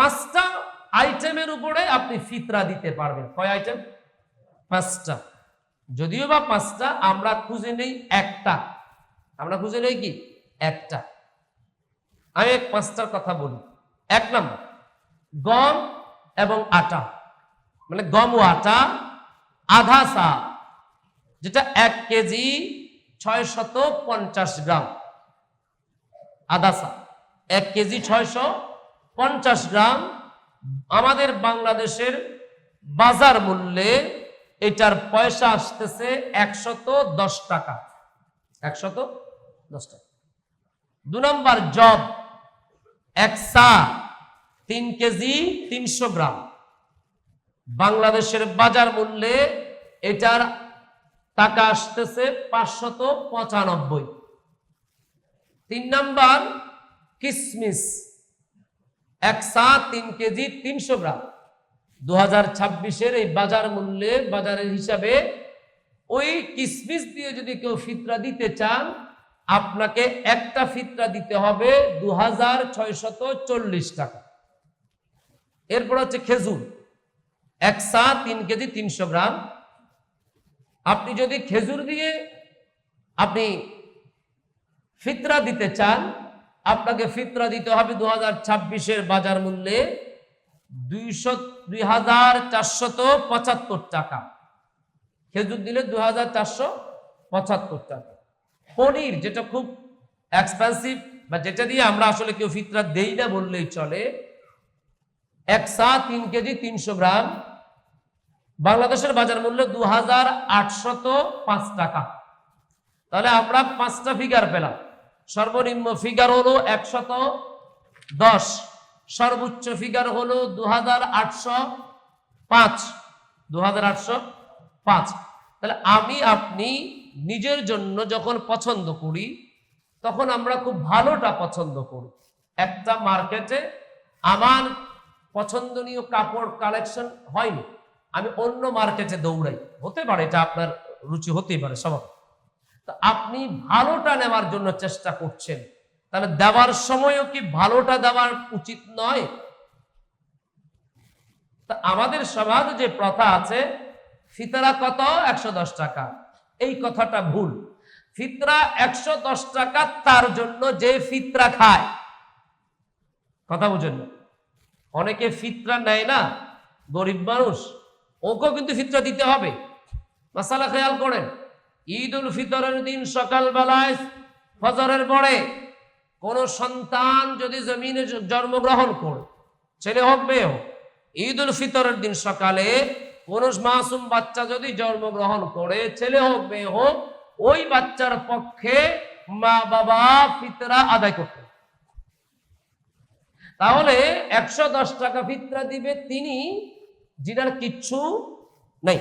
5টা আইটেমের উপরে আপনি ফিতরা দিতে পারবেন। কয় আইটেম? 5টা। যদিও বা 5টা, আমরা খুঁজে নেই একটা। আমরা খুঁজে নেই কি? একটা। আমি 5টার কথা বলি। 1 নম্বর, গম এবং আটা, মানে গম ও আটা আধা সা, যেটা 1 কেজি 650 গ্রাম। আধা সা 1 কেজি 650 গ্রাম। আমাদের বাংলাদেশের বাজার মূল্যে এটার পয়সা আসতেছে 110 টাকা। 110 টাকা। 2 নম্বর, জব 1 সা 3 কেজি 300 গ্রাম। বাংলাদেশের বাজার মূল্যে এটার টাকা আসতেছে 595। 3 নম্বর, কিসমিস 1 সা 3 কেজি 300 গ্রাম। 2026-এর এই বাজার মূল্যে, বাজারের হিসাবে ওই কিসমিস দিয়ে যদি কেউ ফিতরা দিতে চান, আপনাকে একটা ফিতরা দিতে হবে 2640 টাকা। এরপর হচ্ছে খেজুর 1 সা 3 কেজি 300 গ্রাম। আপনি যদি খেজুর দিয়ে আপনি ফিতরা দিতে চান, আপনাকে ফিতরা দিতে হবে 2026-এর বাজার মূল্যে 2475 টাকা। খেজুর দিলে 2475 টাকা। পনির, যেটা খুব এক্সপেন্সিভ, বা যেটা দিয়ে আমরা আসলে কেউ ফিতরা দেই না বললেই চলে, 1 সা 3 কেজি 300 গ্রাম। বাংলাদেশের বাজার মূল্য 2805 টাকা। তাহলে আমরা 5টা ফিগার পেলাম। সর্বনিম্ন ফিগার হলো 110, সর্বোচ্চ ফিগার হলো 2805। তাহলে আমি আপনি নিজের জন্য যখন পছন্দ করি, তখন আমরা খুব ভালোটা পছন্দ করি। একটা মার্কেটে আমার পছন্দনীয় কাপড় কালেকশন হয়নি, আমি অন্য মার্কেটে দৌড়াই। হতে পারে এটা আপনার রুচি, হতেই পারে স্বভাব। তো আপনি ভালোটা নেওয়ার জন্য চেষ্টা করছেন, তাহলে দেওয়ার সময়ও কি ভালোটা দেওয়ার উচিত নয়? তা আমাদের সমাজে যে প্রথা আছে, ফিতরা কত? 110 টাকা। এই কথাটা ভুল। ফিতরা 110 টাকা তার জন্য যে ফিতরা খায়। কথা বুঝেন না? অনেকে ফিতরা নেয় না, গরিব মানুষ, ওকেও কিন্তু ফিতরা দিতে হবে। মাসালা খেয়াল করেন, ঈদ উল ফিতরের দিন সকালবেলায় ফজরের পরে কোন সন্তান যদি জমিনে জন্মগ্রহণ করে, ছেলে হোক মেয়ে হোক, ঈদ উল ফিতরের দিন সকালে কোন মাসুম বাচ্চা যদি জন্মগ্রহণ করে, ছেলে হোক মেয়ে হোক, ওই বাচ্চার পক্ষে মা বাবা ফিতরা আদায় করতে। তাহলে 110 টাকা ফিতরা দিবে তিনি, যিনার কিচ্ছু নেই,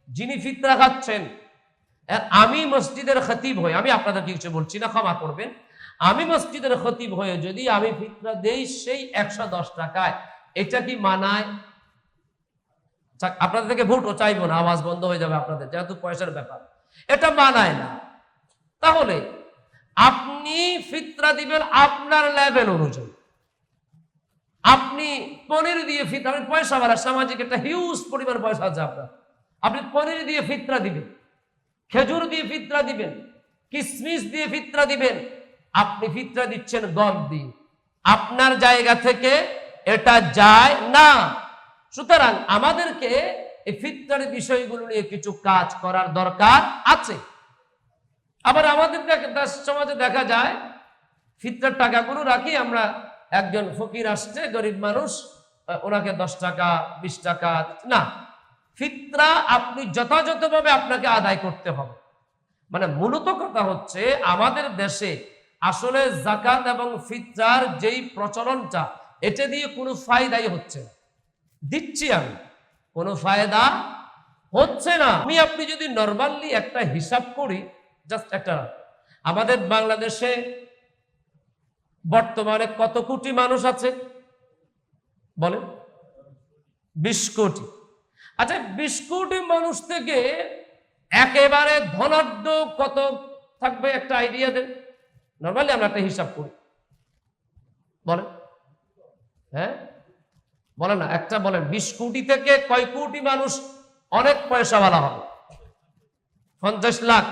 যিনি ফিতরা খাচ্ছেন। আমি মসজিদের খতিব হয়ে, আমি আপনাদের কিছু বলছি না, ক্ষমা করবেন, আমি মসজিদের খতিব হয়ে যদি আমি ফিতরা দেই সেই 110 টাকায়, এটা কি মানায়? আপনাদের থেকে ভোটও চাইবো না, আওয়াজ বন্ধ হয়ে যাবে আপনাদের, যেহেতু পয়সার ব্যাপার, এটা মানায় না। তাহলে আপনি ফিতরা দিবেন আপনার লেভেল অনুযায়ী। আপনি পনির দিয়ে ফিতরা, পয়সা বাড়া, সামাজিক একটা হিউজ পরিমাণ পয়সা আছে আপনার, আপনি পনির দিয়ে ফিতরা দিবেন, খেজুর দিয়ে ফিতরা দিবেন, কিসমিস দিয়ে ফিতরা দিবেন, আপনি ফিতরা দিচ্ছেন গম দিয়ে। আপনার জায়গা থেকে এটা যায় না। সুতরাং আমাদেরকে এই ফিতরার বিষয়গুলো নিয়ে কিছু কাজ করার দরকার আছে। আবার আমাদের সমাজে দেখা যায় ফিতরার টাকাগুলো রাখি আমরা, একজন ফকির আসছে, গরিব মানুষ, ওনাকে 10 টাকা 20 টাকা না, ফিতরা আপনি যথাযথভাবে আপনাকে আদায় করতে হবে। মানে মূলত কথা হচ্ছে, আমাদের দেশে আসলে যাকাত এবং ফিতরার যেই প্রচলনটা, এটা দিয়ে কোনো ফায়দাই হচ্ছে না। দিচ্ছি আমি, কোনো ফায়দা হচ্ছে না। আমি আপনি যদি নরমালি একটা হিসাব করি, জাস্ট একটা, আমাদের বাংলাদেশে বর্তমানে কত কোটি মানুষ আছে বলেন? 20 কোটি। আচ্ছা, 20 কোটি মানুষ থেকে একেবারে ধনাঢ্য কত থাকবে একটা আইডিয়া দেন। নরমালি আমরা একটা হিসাব করি, বলেন। হ্যাঁ, বলেন না, একটা বলেন 20 কোটি থেকে কয় কোটি মানুষ অনেক পয়সাওয়ালা হবে? 50 লাখ।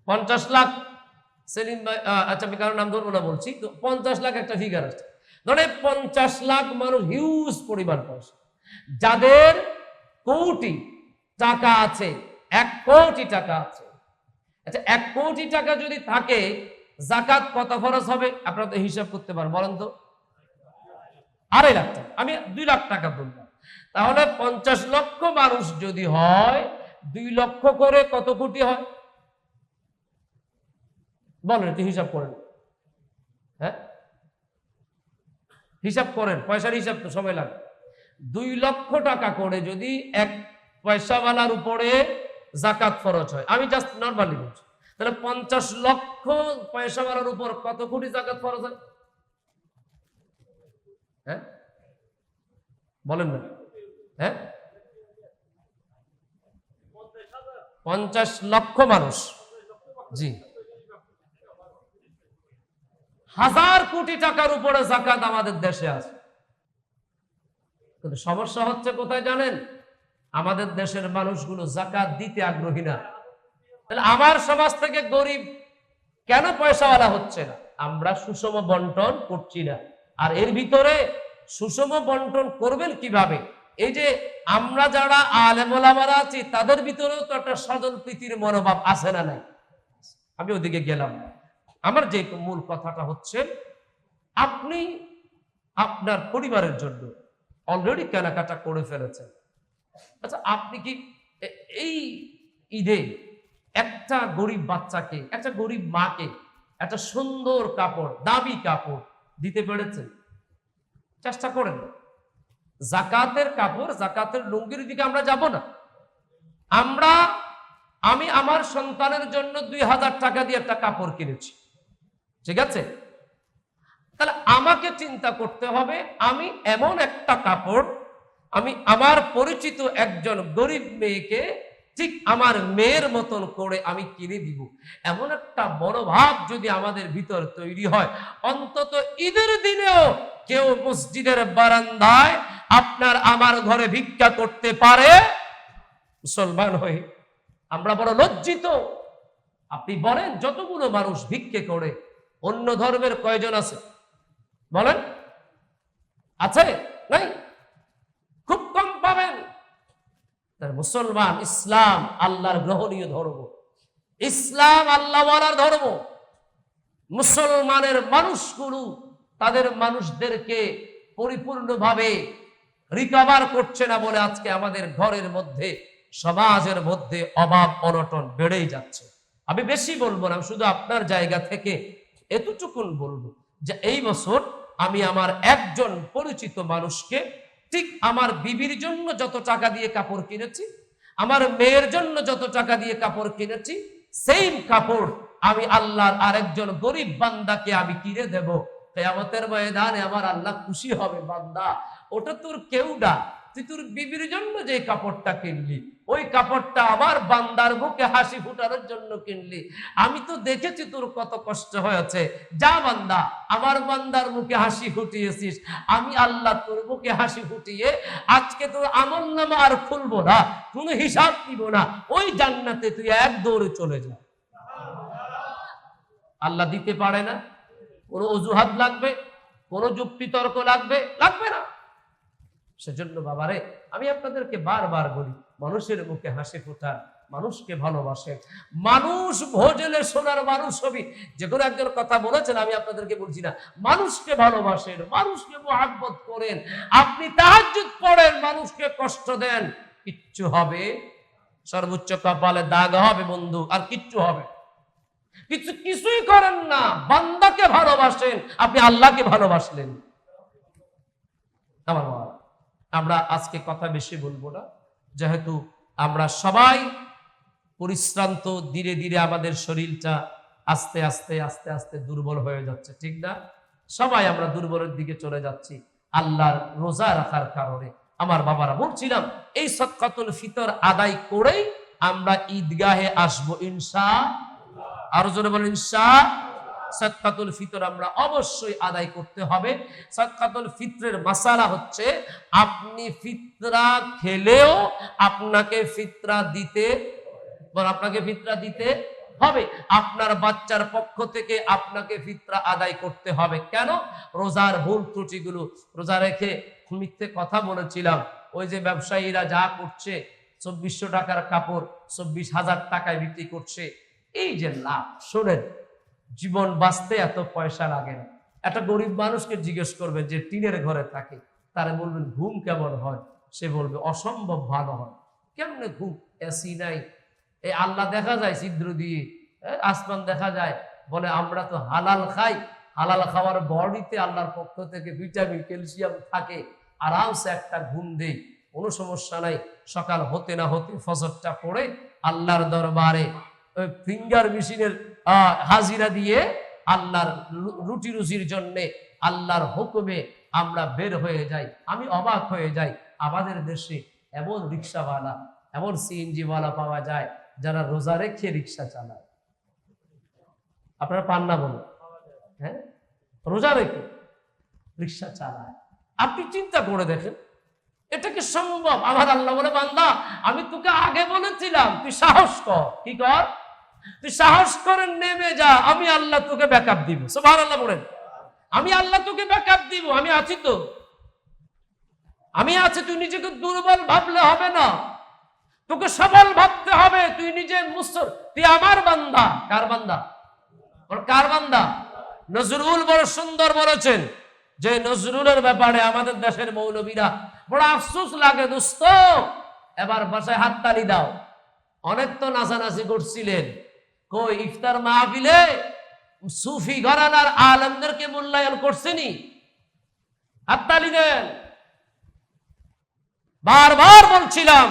50 লাখ সেলিম ভাই, আচ্ছা আমি কারোর নাম ধরবো না বলছি, তো 50 লাখ একটা ফিগার আছে। ধরে 50 লাখ মানুষ, হিউজ পরিমাণ পয়সা, যাদের কোটি টাকা আছে, 1 কোটি টাকা আছে। আচ্ছা 1 কোটি টাকা যদি থাকে, জাকাত কত খরচ হবে আপনারা তো হিসাব করতে পারেন, বলেন তো? 2.5 লাখ টাকা, আমি 2 লাখ টাকা বললাম। তাহলে 50 লক্ষ মানুষ যদি হয়, 2 লক্ষ করে কত কোটি হয় বলেন, একটু হিসাব করেন। হ্যাঁ, হিসাব করেন, পয়সার হিসাব তো সময় লাগে। 2 লক্ষ টাকা করে যদি এক পয়সাওয়ালার উপরে জাকাত খরচ হয়, আমি জাস্ট নরমালি বলছি, তাহলে 50 লক্ষ পয়সাওয়ালার উপর কত কোটি জাকাত খরচ হয়? হ্যাঁ বলেন না। হ্যাঁ, 50 লক্ষ মানুষ, জি, 1000 কোটি টাকার উপরে জাকাত আমাদের দেশে আছে। কিন্তু সমস্যা হচ্ছে কোথায় জানেন? আমাদের দেশের মানুষগুলো জাকাত দিতে আগ্রহী না। তাহলে আমার সমাজ থেকে গরিব কেন পয়সাওয়ালা হচ্ছে না? আমরা সুষম বন্টন করছি না। আর এর ভিতরে সুষম বন্টন করবেন কিভাবে? এই যে আমরা যারা আলেম ওলামারা আছি, তাদের ভিতরেও তো একটা স্বজন প্রীতির মনোভাব আছে না নাই? আমি ওদিকে গেলাম না। আমার যে মূল কথাটা হচ্ছে, আপনি আপনার পরিবারের জন্য অলরেডি কেনাকাটা করে ফেলেছেন। আচ্ছা আপনি কি এই ঈদে একটা গরিব বাচ্চাকে, একটা গরিব মাকে একটা সুন্দর কাপড়, দামি কাপড় দিতে পেরেছেন? চেষ্টা করেন। জাকাতের কাপড়, জাকাতের লুঙ্গির দিকে আমরা যাব না। আমি আমার সন্তানের জন্য 2000 টাকা দিয়ে একটা কাপড় কিনেছি, ঠিক আছে? তাহলে আমাকে চিন্তা করতে হবে, আমি এমন একটা কাপড় আমি আমার পরিচিত একজন গরিব মেয়েকে ঠিক আমার মেয়ের মতন করে আমি কিনে দিব। এমন একটা মনোভাব যদি আমাদের ভিতর তৈরি হয়, অন্তত ঈদের দিনেও কেউ মসজিদের বারান্দায় আপনার আমার ঘরে ভিক্ষা করতে পারে মুসলমান হয়ে। আমরা বড় লজ্জিত। আপনি বলেন, যতগুলো মানুষ ভিক্ষে করে অন্য ধর্মের কয়জন আছে বলেন? আছে? নাই? খুব কম পাবেন। মুসলমান, ইসলাম আল্লাহর গ্রহণীয় ধর্ম, ইসলাম আল্লাহওয়ালার ধর্ম। মুসলমানের মানুষগুলো তাদের মানুষদেরকে পরিপূর্ণভাবে রিকভার করছে না বলে আজকে আমাদের ঘরের মধ্যে, সমাজের মধ্যে অভাব অনটন বেড়েই যাচ্ছে। আমি বেশি বলবো না, শুধু আপনার জায়গা থেকে এতটুকুন বলবো যে এই বছর আমি আমার একজন পরিচিত মানুষকে ঠিক আমার বিবির জন্য যত টাকা দিয়ে কাপড় কিনেছি, আমার মেয়ের জন্য যত টাকা দিয়ে কাপড় কিনেছি, সেম কাপড় আমি আল্লাহর আরেকজন গরিব বান্দাকে আমি কিনে দেব। কিয়ামতের ময়দানে আমার আল্লাহ খুশি হবে, বান্দা ওটা তোর কেউ না, তুই তোর বিবির জন্য যে কাপড়টা কিনলি, ওই কাপড়টা আমার বান্দার মুখে হাসি ফুটানোর জন্য কিনলি। আমি তো দেখেছি তোর কত কষ্ট হয়েছে, যা বান্দা আমার বান্দার মুখে হাসি ফুটিয়েছিস, আমি আল্লাহ তোর মুখে হাসি ফুটিয়ে আজকে তোর আমলনামা আর খুলবো না, কোনো হিসাব দিব না, ওই জান্নাতে তুই এক দৌড়ে চলে যা। আল্লাহ দিতে পারে না? কোনো অজুহাত লাগবে? কোনো যুক্তি তর্ক লাগবে? লাগবে না। সেজন্য বাবারে, আমি আপনাদেরকে বারবার বলি, মানুষের মুখে হাসি ফোটান, মানুষকে ভালোবাসেন। মানুষ ভোজনে সোনার মানুষ হবি, যে কোনো একজন কথা বলেছেন, আমি আপনাদেরকে বলছি না, মানুষকে ভালোবাসেন, মানুষকে মুহাব্বত করেন। আপনি তাহাজ্জুদ পড়েন, মানুষকে কষ্ট দেন, কিচ্ছু হবে? সর্বোচ্চ কপালে দাগ হবে বন্ধু, আর কিচ্ছু হবে? কিছুই করেন না। বান্দাকে ভালোবাসেন, আপনি আল্লাহকে ভালোবাসলেন। আমার বাবা, আমরা আজকে কথা বেশি বলবো না, যেহেতু আমরা সবাই পরিশ্রান্ত, ধীরে ধীরে আমাদের শরীরটা আস্তে আস্তে আস্তে আস্তে দুর্বল হয়ে যাচ্ছে, ঠিক না? সবাই আমরা দুর্বলের দিকে চলে যাচ্ছি আল্লাহর রোজা রাখার কারণে। আমার বাবারা, বলছিলাম এই সদকাতুল ফিতর আদায় করেই আমরা ঈদগাহে আসবো ইনশাআল্লাহ। আরো জোরে বলেন ইনশাআল্লাহ। সাদকাতুল ফিতর আমরা অবশ্যই আদায় করতে হবে। সাদকাতুল ফিতরের মাসালা হচ্ছে, আপনি ফিতরা খেলেও আপনাকে ফিতরা দিতে হবে। আপনার বাচ্চার পক্ষ থেকে আপনাকে ফিতরা আদায় করতে হবে। কেন? রোজার ভুল ত্রুটিগুলো, রোজা রেখে মিথ্যে কথা বলেছিলাম, ওই যে ব্যবসায়ীরা যা করছে, 2400 টাকার কাপড় 24,000 টাকায় বিক্রি করছে, এই যে লাভ। শোনেন, জীবন বাঁচতে এত পয়সা লাগে না। একটা গরিব মানুষকে জিজ্ঞেস করবেন যে টিনের ঘরে থাকে, তারা বলবেন ঘুম কেমন হয়, সে বলবে অসম্ভব ভালো হয়। কেমনে ঘুম? এসি নাই, এই আল্লাহ দেখা যায় ছিদ্র দিয়ে, আসমান দেখা যায়। বলে আমরা তো হালাল খাই, হালাল খাওয়ার বডিতে আল্লাহর পক্ষ থেকে ভিটামিন ক্যালসিয়াম থাকে, আরামসে একটা ঘুম দেই, কোনো সমস্যা নাই। সকাল হতে না হতে ফজরটা পড়ে আল্লাহর দরবারে ওই ফিঙ্গার মেশিনের হাজিরা দিয়ে আল্লাহর রুটি রুজির জন্যে আল্লাহর হুকুমে আমরা বের হয়ে যাই। আমি অবাক হয়ে যাই, আমাদের দেশে এমন রিক্সাওয়ালা, এমন সিএনজিওয়ালা পাওয়া যায় যারা রোজা রেখে রিক্সা চালায়। আপনারা পান না বলে? হ্যাঁ, রোজা রেখে রিক্সা চালায়। আপনি চিন্তা করে দেখেন, এটা কি সম্ভব? আমার আল্লাহ বলে, বান্দা আমি তোকে আগে বলেছিলাম, তুই সাহস কর। কি কর? তুই সাহস করে নেমে যা, আমি আল্লাহ তোকে ব্যাকআপ দিব। সুবহানাল্লাহ বলেন। আমি আল্লাহ তোকে ব্যাকআপ দিব, আমি আছি তো, আমি আছি। তুই নিজেকে দুর্বল ভাবলে হবে না, তোকে সবল ভাবতে হবে। তুই নিজে তুই আমার বান্দা। কার বান্দা? কার বান্দা? নজরুল বড় সুন্দর বলেছেন, যে নজরুলের ব্যাপারে আমাদের দেশের মৌলবীরা বড় আফসোস লাগে। দোস্ত, এবার বাসায় হাততালি দাও। অনেক তো নাচানাচি করছিলেন, কই ইফতার মাহফিলে সুফি ঘরানার আলেমদেরকে মূল্যায়ন করছেনি? হাততালি দেন। বারবার বলছিলাম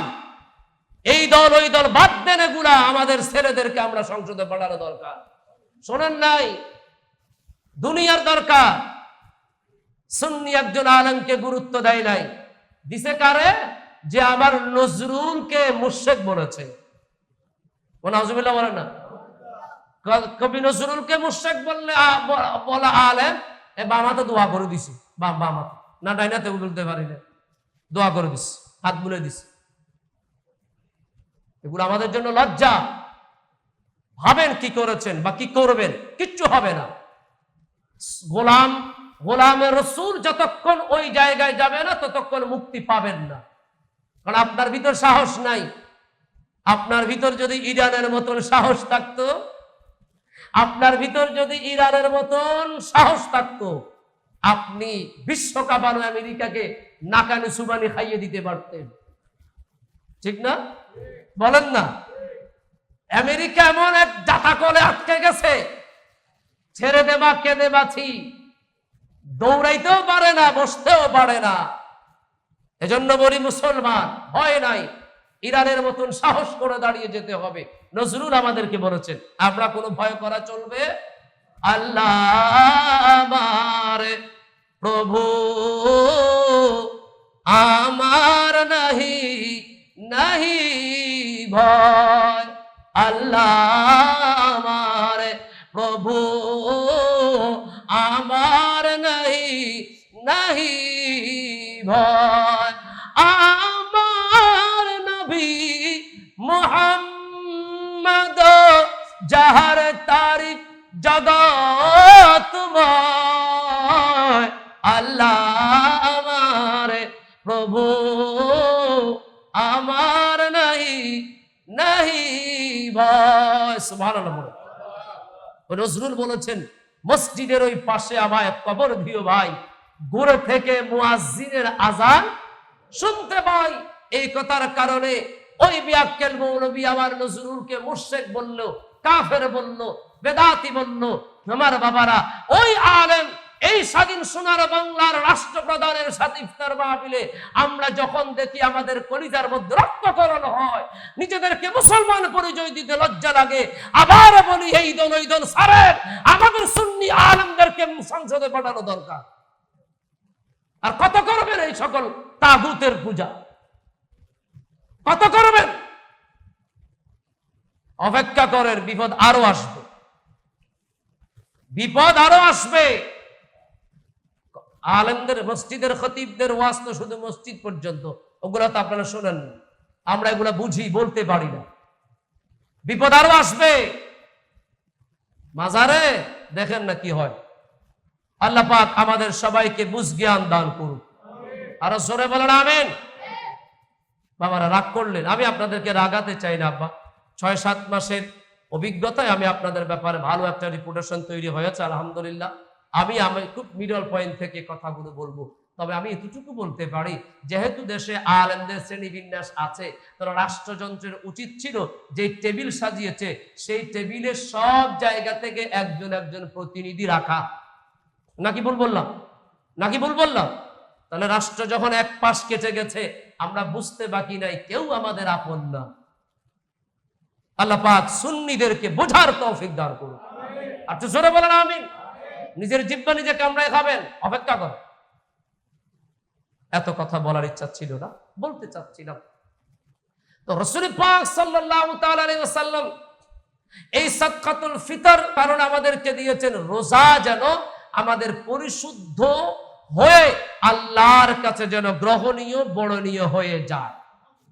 এই দল ওই দল বাদ দেন, এগুলা আমাদের ছেলেদেরকে আমরা সংসদে পাঠানো দরকার। শোনেন নাই? দুনিয়ার দরকার। সুন্নি একজন আলেমকে গুরুত্ব দেয় নাই, দিছে কারে? যে আমার নজরুলকে মুশরিক বলেছে। নাউজুবিল্লাহ বলেন না? কবি নজরুলকে মুশরিক বলা আলেম বামা তো দোয়া করে দিছি, বামা না ডাইনাতে বলতে পারি না, দোয়া করে দিছি, হাত বুলে দিছি। এগুলো আমাদের জন্য লজ্জা। ভাবেন কি করেছেন বা কি করবেন, কিচ্ছু হবে না। গোলামের রাসূল যতক্ষণ ওই জায়গায় যাবে না ততক্ষণ মুক্তি পাবেন না। কারণ আপনার ভিতর সাহস নাই। আপনার ভিতর যদি ইরানের মতন সাহস থাকতো, আপনার ভিতর যদি ইরানের মতন সাহস থাকতো, আপনি বিশ্বকাপ আমেরিকাকে নাকানি সুবানি খাইয়ে দিতে পারতেন। ঠিক না? বলেন না? আমেরিকা এমন এক জাতাকলে আটকে গেছে, ছেড়ে দেবা কেঁদে বাছি, দৌড়াইতেও পারে না, বসতেও পারে না। এজন্য বলি মুসলমান, ভয় নাই, ইরানের মতন সাহস করে দাঁড়িয়ে যেতে হবে। নজরুল আমাদেরকে বলেছেন, আমরা কোনো ভয় করা চলবে? আল্লাহ আমার প্রভু আমার নাহি নাহি ভয়, আল্লাহ আমার প্রভু আমার নাহি নাহি ভয়, আমার নবী মুহাম্মদ যাহার তারিখ জগৎময়, আল্লাহ আমার প্রভু আমার নাহি নাহি ভয়। সুবহানাল্লাহ। নজরুল বলেছেন, মসজিদের ওই পাশে আমায় কবর দিও ভাই, দূরে থেকে মুয়াজ্জিনের আযান শুনতে পাই। এই কথার কারণে ওই বিয়াক্কেল মৌলবী আমার নজরুলকে মুশরিক বলল, কাফের বলল, বেদাতি বলল। আমার বাবারা, ওই আলেম এই স্বাধীন সোনার বাংলার রাষ্ট্রপ্রধানের সাথে ইফতার মাহফিলে আমরা যখন দেখি আমাদের কলিজার মধ্যে রক্তকরণ হয়, নিজেদেরকে মুসলমান পরিচয় দিতে লজ্জা লাগে। আবার বলি, এই দল ওই দল ছাড়েন, আমাদের সুন্নি আলেমদেরকে সংসদে পাঠানো দরকার। আর কত করবেন এই সকল তাগুতের পূজা? কত করবেন? অপেক্ষা করেন, বিপদ আরো আসবে। বিপদ আরো আসবে। আলেমদের, মসজিদের খতিবদের ওয়াজ তো শুধু মসজিদ পর্যন্ত, ওগুলো তো আপনারা শোনেন না, আমরা এগুলা বুঝি, বলতে পারি না। বিপদ আরো আসবে। মাজারে দেখেন না কি হয়। আল্লাহ পাক আমাদের সবাইকে বুঝ জ্ঞান দান করুন। আরো জোরে বলেন আমিন। বাবারা রাগ করলেন, আমি আপনাদেরকে রাগাতে চাই না আব্বা। 6-7 মাসের অভিজ্ঞতায় আমি আপনাদের ব্যাপারে ভালো একটা রিপুটেশন তৈরি হয়েছে আলহামদুলিল্লাহ। আমি খুব মিডল পয়েন্ট থেকে কথাগুলো বলবো। তবে আমি এতটুকু বলতে পারি, যেহেতু দেশে আলেমদের শ্রেণীবিন্যাস আছে, তারা রাষ্ট্রযন্ত্রের উচিত ছিল যে টেবিল সাজিয়েছে সেই টেবিলে সব জায়গা থেকে একজন একজন প্রতিনিধি রাখা। নাকি ভুল বললাম? নাকি ভুল বললাম? তাহলে রাষ্ট্র যখন এক পাশ কেটে গেছে, আমরা বুঝতে বাকি নাই কেউ আমাদের আপন না। আল্লাহ পাক সুন্নিদেরকে বোঝার তৌফিক দান করুন। আর তো জোরে বলেন আমিন। নিজের জিহ্বা নিজে কামড়ায় খাবেন, অপেক্ষা করেন। এত কথা বলার ইচ্ছা ছিল না, বলতে চাচ্ছিলাম। তো রাসূল পাক সাল্লাল্লাহু তাআলা আলাইহি ওয়াসাল্লাম এই সাদকাতুল ফিতর কারণ আমাদেরকে দিয়েছেন, রোজা যেন আমাদের পরিশুদ্ধ হয়ে আল্লাহর কাছে যেন গ্রহণীয়, বরণীয় হয়ে যায়।